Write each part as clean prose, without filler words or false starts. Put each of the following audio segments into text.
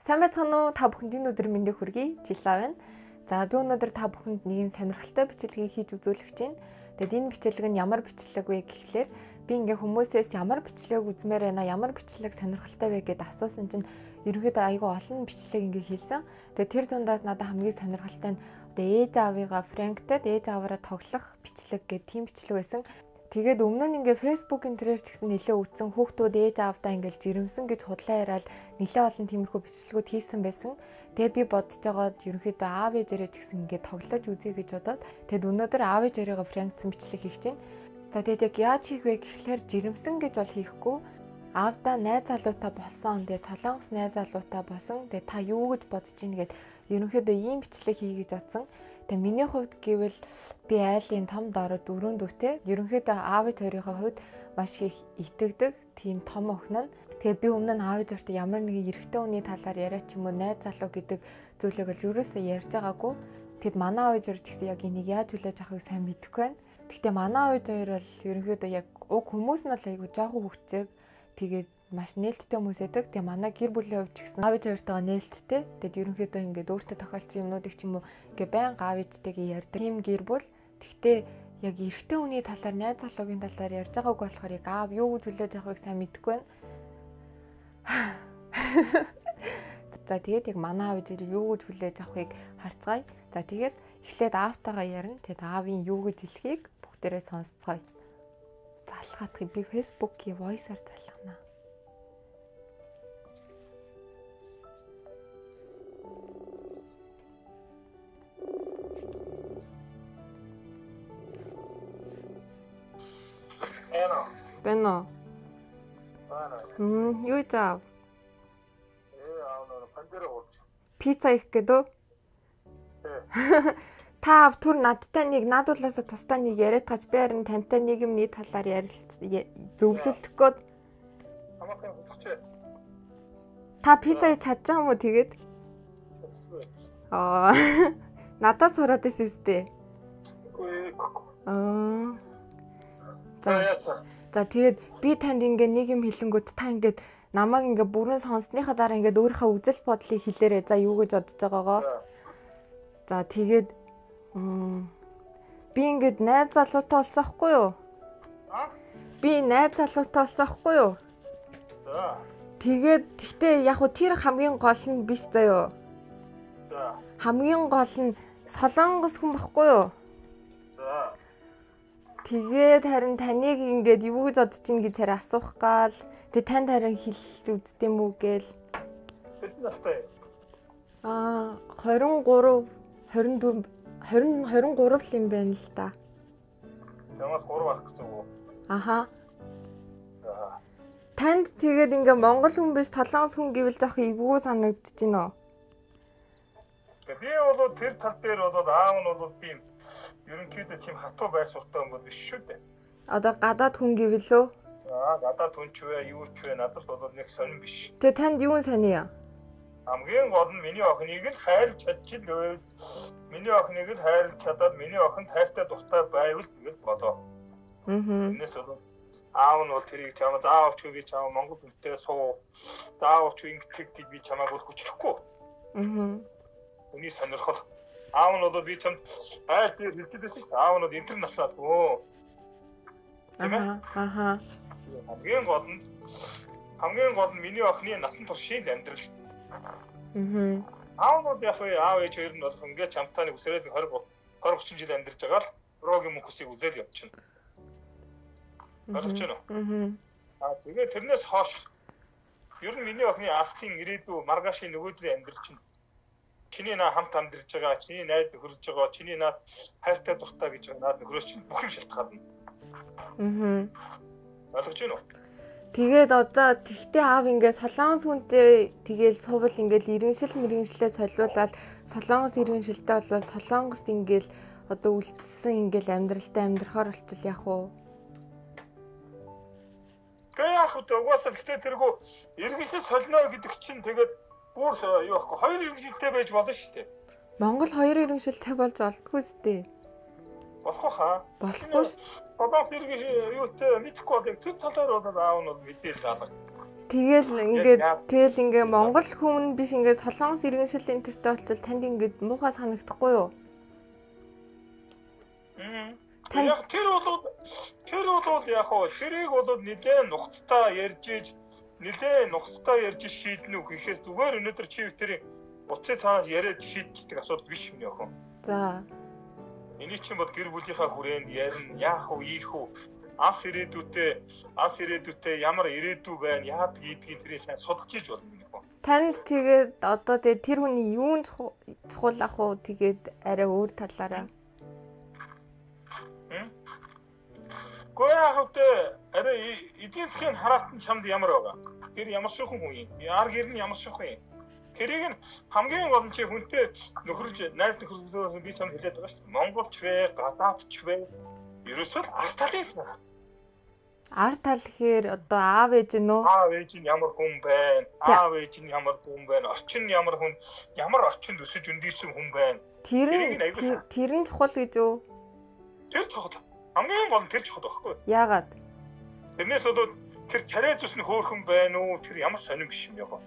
Сайн байцгаана уу? Та бүхэнд энэ өдөр мэндийг хүргэе. Жилаа байна. За би өнөөдөр та бүхэнд нэгэн сонирхолтой бичлэгийг хийж үзүүлэх гэж байна. Тэгэд энэ бичлэг нь ямар бичлэг вэ гэхлээр би ингээ хүмүүсээс ямар бичлэг үзмээр байна, ямар бичлэг сонирхолтой вэ гэдээ асуусан чинь ерөнхийдөө айгүй олон бичлэг ингээ хэлсэн. Тэгээд тэр тундаас надад хамгийн сонирхолтой нь ээж аавыгаа Фрэнктэй ээж аваараа тоглох бичлэг гэдэг тийм бичлэг байсан. Тэгээд өмнө нь ингээ фэйсбүүкийн тэрээр ч гэсэн нэлээ үтсэн хүүхдүүд ээж аавдаа ингээл жирэмсэн гэж худлаа яриад нэлээ олон тиймэрхүү бичлэгүүд хийсэн байсан. Тэгээд би бодож байгаад ерөнхийдөө аав ээжээрээ ч гэсэн ингээ тоглож үзье гэж бодоод тэгээд өнөөдөр аав ээжээрээ Фрэнкцэн бичлэг хийх чинь. За тэгээд яг яаж хийх вэ гэхлээр жирэмсэн гэж бол хийхгүй. Аавдаа найз залуутай болсон. Тэгээд солонгос найз залуутай болсон. Тэгээд та юу гэж бодож ийн гэд ерөнхийдөө ийм бичлэг хий гэж бодсон. Тэгээ миний хувьд гэвэл би айлын том дорой дөрөв дүүтэй. Ерөнхийдөө аав ээж хоёрын хувьд маш их итгэдэг тийм том охин нь. Тэгээ би өмнө нь аав ээж хоёртой ямар нэгэн эрэгтэй хүний талаар яриа ч юм уу найз залуу гэдэг зүйлийг л юусоо ярьж байгаагүй. Тэгэд манай аав ээж хоёр ч гэсэн яг энийг яаж хүлээж авахыг сайн мэдэхгүй байна. Гэхдээ манай аав ээж хоёр бол ерөнхийдөө яг уг хүмүүс нь бол айгүй жоохон хүчтэй. Тэгээд маш нээлттэй хүмүүс байдаг. Тэгээ манай гэр бүлийн хувьд ч гэсэн аав ээж хоёртойгоо нээлттэй. Тэгэд ерөнхийдөө ингээд өөртөө тохиолдсон юмнуудыг ч юм уу ингээ байнга аав ээжтэйгээ ярьдаг. Тим гэр бүл. Гэхдээ яг эрэгтэй хүний талаар найз залуугийн талаар ярьж байгааг болохоор яг аав юу гэж хүлээж авахыг сайн мэдэхгүй байна. За тэгээд яг манай аав ээж юу гэж хүлээж авахыг харцгаая. За тэгээд эхлээд аавтайгаа ярина. Тэгэд аавын юу гэж хэлхийг бүгдээрээ сонсцгоё. Залхаатыг би фэйсбүүкийн voice-аар залгана. Бэнэ. Юу заав? Пицца их гэдэг. Та түр надтай нэг надуулаасаа тусдаа нэг яриад тааж би харин тантай нийгэмний талаар зөвлөлдөх гээд. Та пицца хийж чадчих юм уу тэгээд? Надаас сураад байсан үстэй. За тэгээд би танд ингээ нэг юм хэлэнгүүт та ингээд намайг ингээ бүрэн сонссныхаа дараа ингээд өөрийнхөө үзэл бодлыг хэлээрэй. За юу гэж бодож байгаагаа. За тэгээд би ингээд найз залуутай болсон хгүй юу? Би найз залуутай болсон хгүй юу? За. Тэгээд гэхдээ яг хөө тэр хамгийн гол нь биш заяо. За. Хамгийн гол нь солонгос хүн байхгүй юу? За. Тэгээд харин таныг ингээд юу гэж бодож ийн гэж харин асуух гал. Тэгээд танд харин хэлж үздэм үү гээл. Хэдэн настай? 23, 24, 23 юм байна л да. Ямаас 3 байх гэсэн үү? Аха. За. Танд тэгээд ингээ монгол хүн биш солонгос хүн гэвэл жоох эвгүй санагдаж байна уу? Би бол тэр тал дээр бол аав нь бол тийм ерөнхийдөө тийм хатуу байр суртаа юм биш шүү дээ. Одоо гадаад хүн гэвэл үү? Гадаад хүн ч вэ, юу ч вэ надад бол нэг сонирн биш. Тэгээ танд юу сонио? Хамгийн гол нь миний охиныг л хайрлж чадчихвэл миний охиныг л хайрлж чадаад миний охинд хайртай дуртай байвал тэгэл болоо. Энэс бол аав нь бол тэрийг чамд аав ч үгүй чам монгол хүнтэй суу. Заав ч ингэж би чамайг бол хүчлэхгүй. Үний сонирхол. Аав нь бол би чамд айл дээр хэлчихсэн шүү дээ. Аав нь интернэшнл өө. Тийм ээ? Аха. Хамгийн гол нь миний охины насан туршийн амьдрал. Аав нь яг аав ээж хоёр нь бол ингээд чамтааны үсрээд 20-30 жил амьдарч байгаа л рогийн мөнхсийг үзэл явчихна. Ойлгож байна уу? Тэгээд тэрнээс хойш ер нь миний охины алсын ирээдүй маргаашийн нөгөөдрийн амьдрал чинь чиний наа хамт амьдарч байгаа, чиний найз нөхөрж байгаа, чиний наа хайртай дуртай гэж байгаа наад нөхрөөс чинь бүх юм шалтгаална. Ойлгож байна уу? Тэгээд одоо тэгтээ аав ингээд солонгос хүнтэй тэгээл суувал ингээд иргэншилээ солиулаад солонгос иргэншилтэй болоод солонгост ингээд одоо үлдсэн ингээд амьдралтай амьдрахаар болчихвол яах вэ? Тэгээ яах вэ? Угаасаа тэгтээ тэргүү иргэншил солино гэдэг чинь тэгээд бүр юу аахгүй хоёр иргэншилтэй байж болно шүү дээ. Монгол хоёр иргэншилтэй болж олдгүй зү. Болох хаа? Болохгүй шүү. Бабаас иргэншил юутэй мэдхгүй бол тэр талаар бол аав нь бол мэдээлэл алга. Тэгэл ингээ Монгол хүн биш ингээ Солонгос иргэншил интертэй болчихвол танд ингээ муухай санагдахгүй юу? Яг тэр бол яг хоо тэрийг бол нэлээд нухацтай ярьж шийднэ үү гэхээс зүгээр өнөөдөр чи тэрийн уцаа цаанаас яриад шийдчихдэг асуудал биш юм яах вэ? За. Энийг чинь бод гэр бүлийнхаа хүрээнд ярина, яах вэ, ийх вэ? Ас ирээдүйтэй ямар ирээдүй байна, яадаг ийдгийг тэрийг сайн судалж иж болно юм яах вэ? Танд тэгээд одоо тэр хүний юунд чухал ах уу тэгээд арай өөр талаараа. Гэхдээ яг арай эдийн засгийн хараалтан чамд ямар байгаа? Тэр ямар шихэн хүн юм? Яар гэр нь ямар шихэн юм? Тэрийг нь хамгийн гол нь чи хүнтэй нөхөрж найз нөхөрлөөс би чамд хэлээд байгаа шүү дээ. Монголч вэ, гадаадч вэ? Ерөөсөө арт талын санаа. Арт тал гэхээр одоо аав ээж нь үү? Аав ээж нь ямар хүн байна? Аав ээж нь ямар хүн байна? Орчин нь ямар хүн? Ямар орчинд өсөж өндийсэн хүн байна? Тэр нь чухал гэж үү? Тэр чухал. Хамгийн гол нь тэр чухал байхгүй юу? Яагаад? Тэрнээс бол тэр царай зүс нь хөөхөн байна уу? Тэр ямар сонирн биш юм яа.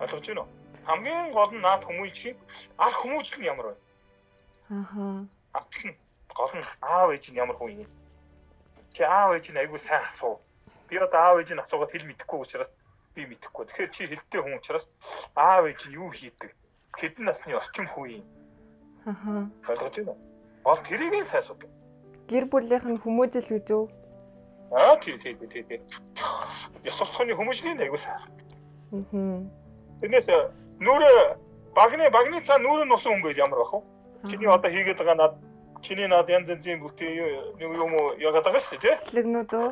Ойлгож байна уу? Хамгийн гол нь наад хүмүүжлийн арх хүмүүжил нь ямар вэ? Гол нь аав ээж нь ямар хүн юм? Чи аав ээж нь айгүй сайн асуу. Би одоо аав ээж нь асуугаад хэл мэдэхгүй учраас би мэдэхгүй. Тэгэхээр чи хэлтэй хүн учраас аав ээж нь юу хийдэг? Хэдэн насны орчим хүн юм? Ойлгож байна уу? Гол тэрийг нь сайн асуу. Гэр бүлийнх нь хүмүүжил гэж үү? Тийм. Ёс суртахууны хүмүүжлийн айгүй сайн. Тэрнээс багны цаа нүүрэн носон хүн байл ямар бах вэ? Чиний одоо хийгээд байгаа над чиний над янз янзын бүтээн юм уу яагаад байгаа шүү дээ? Бэлгнүүд үү?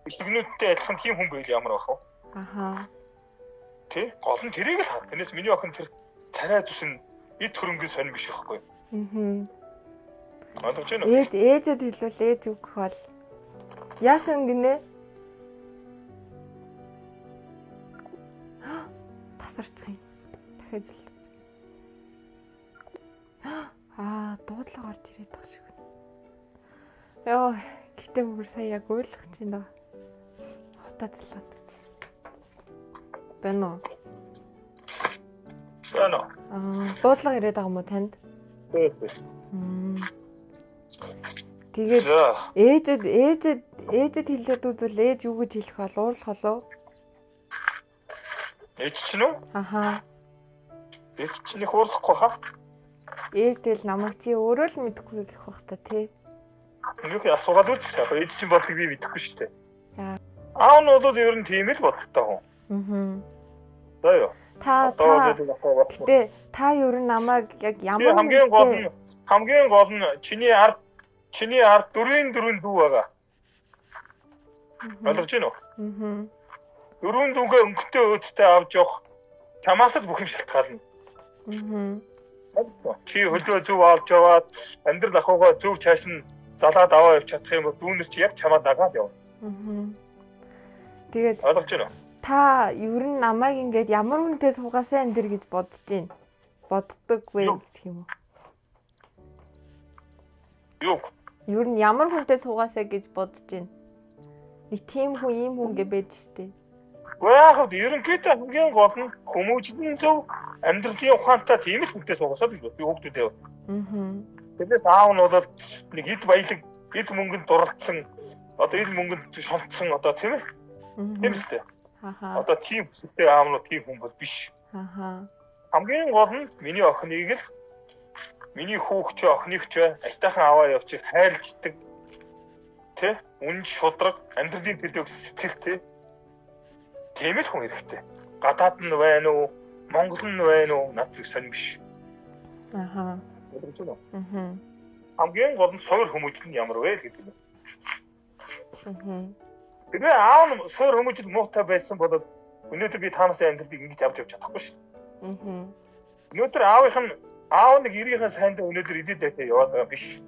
Бэлгнүүдтэй адилхан тийм хүн байл ямар бах вэ? Тэ гол нь тэрийг л хаа. Тэрнээс миний охин тэр царай зүс нь эд хөрөнгөний сонир биш байхгүй. Ойлгож байна уу? Ээжэд хэлвэл ээж үгэх бол яасан гинэ? Тасарчих юм. Дахиад зэл. Дуудлага орж ирээд байгаа шиг байна. Йоо, гэтээ бүр сая яг ойлгож байна. Хотод залгаад үз. Байна уу? Дуудлага ирээд байгаа юм уу танд? Тэгээд ээжэд хэлээд үзвэл ээж юу гэж хэлэх бол уурлах болов? Ээж чинь үү? Ээж чинь их уурлахгүй хаа? Ээж тэл намайг чи өөрөө л мэдэхгүй гэх бах та тий. Юу асуугаад үзсэн. Ээж чинь бодлыг би мэдэхгүй шүү дээ. Аав нь бол ер нь тийм л боддог хүн. За юу. Та ер нь намайг яг ямар хамгийн гол нь чиний ард дөрвийн дүү байгаа. Ойлгож байна уу? Дөрвийн дүүгээ өнгөтэй өөдтэй авч явах чамаас л бүх юм шалтгаална. Чи хөлөө зөв авч яваад амьдрал ахуйгаа зөв цааш нь залаад аваа явж чадах юм бол дүүнэр чи яг чамаа дагаад явна. Тэгээд ойлгож байна уу? Та ер нь намайг ингээд ямар хүнтэй суугаасаа энэ төр гэж бодож байна. Боддог вэ гэх юм уу? Юу? Ер нь ямар хүнтэй суугаасаа гэж бодож байна. Нэг тийм хүн ийм хүн гэж байж штэ. Яг ерөнхийдөө хамгийн гол нь хүмүүжлийн зөв амьдралын ухаантай тийм л хүнтэй суугаасаа л би хүүхдүүдээ. Тэрнээс аав нь бол нэг эд баялаг эд мөнгөнд дурлцсан одоо эд мөнгөнд шонцсон одоо тийм ээ. Тийм үстэй. Одоо тийм хүсэлтэй аав нь тийм хүн бол биш. Хамгийн гол нь миний охиныг л миний хүүхч охиныхч айтайхан аваа явчих хайрлждаг. Тэ? Үнж шудраг амьдралын төлөв сэтгэлтэй. Тийм л хүн хэрэгтэй. Гадаад нь байна уу? Монгол нь байна уу? Надад сонир биш. Хамгийн гол нь суур хүмүүжил нь ямар вэ гэдэг юм. Тэгээ аав нь суур хүмүүжил муутай байсан бол өнөөдөр би таанаас амьдралыг ингэж авч явж чадахгүй шүү дээ. Өнөөдөр аав нэг иргийнхээ сайндаа өнөөдөр идэд байхаа яваад байгаа биш.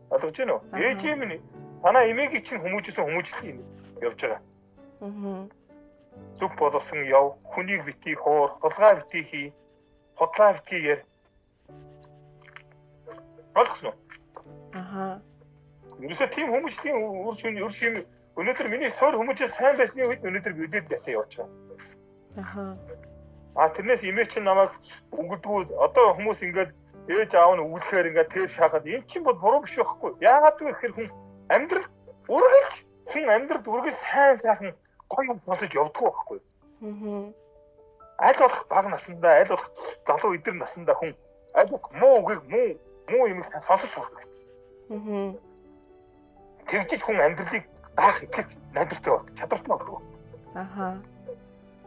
Ойлгож байна уу? Ээжийн минь танаа эмээгийн чинь хүмүүжсэн хүмүүжил явж байгаа. Зүг боловсон яв, хүнийг битгий хоор, хулгай битгий хий, худлаа битгий яар. Ойлгосон уу? Ерөөсөө тийм хүмүүжлийн үр Өнөөдөр миний суур хүмүүжээ сайн байсны үед өнөөдөр бидэд ясаа явуулж байгаа. Тэрнээс имэж намайг үгдгүү одоо хүмүүс ингээд ээж аав нь үүлэхээр ингээд тэр шахаад энэ чинь бол буруу биш байхгүй. Яагаад гэвэл хүн амьдрал үргэлж хүн амьдрал үргэлж сайн сайхан гоё юм сонсож явдггүй байхгүй. Аль болох бага насндаа аль болох залуу эдэр насндаа хүн аль болох муу үгийг муу юмыг сонсож сурах. Тэгжиж хүн амьдралыг даах их найдвартай болдог, чадвартай болдог.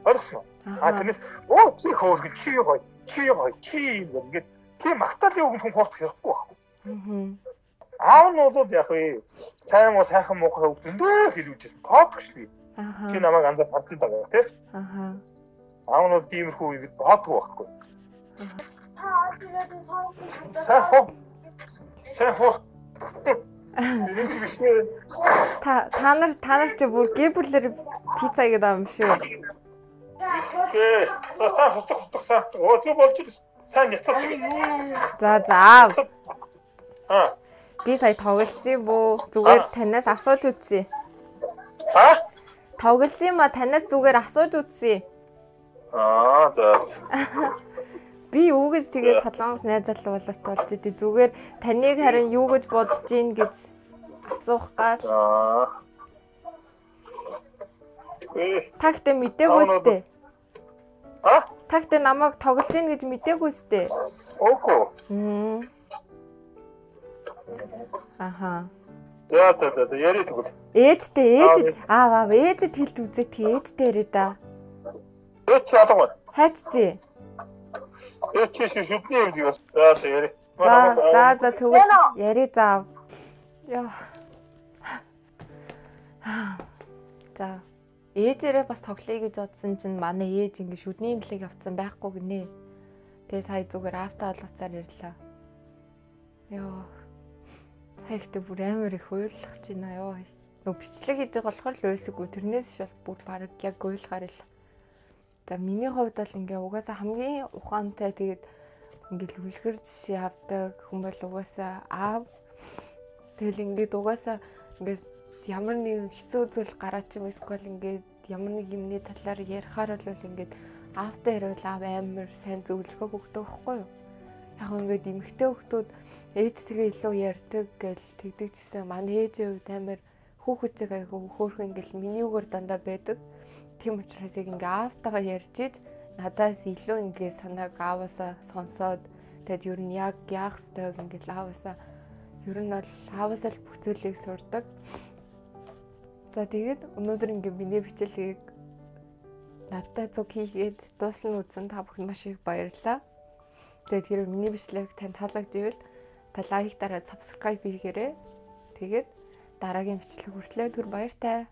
Орсон. Тэрнээс чи хөөргөл чи ингээд тийм магтаалын үг хүн хуурдах хэрэггүй байхгүй. Аав нь бол яг вэ сайн муу сайхан муухай үг зөндөө хэлүүлжсэн. Тоодох шүү. Чи намайг анзаарч харж байгаа тийм. Аав нь бол тиймэрхүү үед боодгүй байхгүй. Сайн хоо. Та нар чи бүр гибүлэр пицца гэдэг юм шүү. Сайн хутгах. Оо болж сайн няцаад. За. Би сая тоглосон бөө зүгээр танаас асууж үзье. Тоглосон ма танаас зүгээр асууж үзье. За. Би юу гэж тэгээд солонгос найз залуу болоод болж идэв. Зүгээр таныг харин юу гэж бодож гин гэж асуух гал. Тагтээ мэдээгүй сте. Тагтээ намайг тоглож гин гэж мэдээгүй сте. Окей. За яри тэгвэл. Ээжтэй ээжэд хэлд үзээ тий ээжтэй яриа да. Ээж чадахгүй. Хайцзээ. Ээж шүдний юм дий бас. За яри. За тэгвэл яри заа. Яа. За. Ээжээрээ бас тоглоё гэж бодсон чинь манай ээж ингэ шүдний имлэг явцсан байхгүй гинэ. Тэгээ сая зүгээр автаа олгоцоор ярьлаа. Яа. Саяхтай бүр амар их уйлах чинь аа. Нөө бичлэг хийж байгаа болохоор л уйлсаггүй. Тэрнээс шал бүр баг яг уйлахаар л. За миний хувьд бол ингээ угаасаа хамгийн ухаантай тэгээд ингээл үлгэр жишээ авдаг хүн бол угаасаа аав. Тэгэл ингээд угаасаа ингээд ямар нэг хэцүү зүйл гараад ч юм эсвэл ингээд ямар нэг юмны талаар ярихаар бол ингээд аавтай ярил аав амар сайн зөвлөгөө өгдөг байхгүй юу? Яг ингээд эмэгтэй хүмүүс ээжтэйгээ илүү ярьдаг гэл тэгдэг гэсэн манай ээжийн хувьд амар хүүхэдчиг айгу хөөхөн ингээл миний үгээр дандаа байдаг. Тийм учраас яг ингээ аавтайгаа ярьж иж надаас илүү ингээ санааг ааваасаа сонсоод тэгэд ер нь яг яах ёстойг ингээл ааваасаа ер нь бол ааваасаа л бүх зүйлийг сурдаг. За тэгээд өнөөдөр ингээ миний бичлэгийг надтай зүг хийгээд дуусна үзэн та бүхэнд маш их баярлалаа. Тэгээд хэрэг миний бичлэг тань таалагдвал та лайк дараад subscribe хийгээрэй. Тэгээд дараагийн бичлэг хүртлээр түр баяртай.